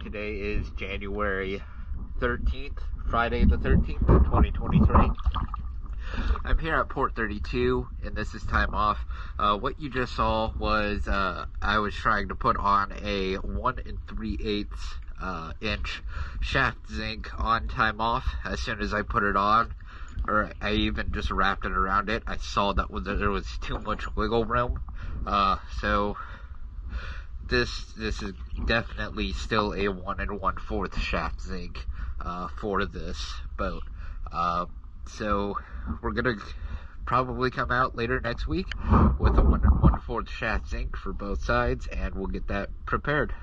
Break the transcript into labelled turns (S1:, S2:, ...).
S1: Today is January 13th, Friday the 13th, 2023. I'm here at Port 32, and this is time off. What you just saw was I was trying to put on a 1 3/8 inch shaft zinc on time off. As soon as I put it on, or I even just wrapped it around it, I saw that there was too much wiggle room. So this is definitely still a 1 1/4 shaft zinc for this boat. So we're gonna probably come out later next week with a 1 1/4 shaft zinc for both sides, and we'll get that prepared.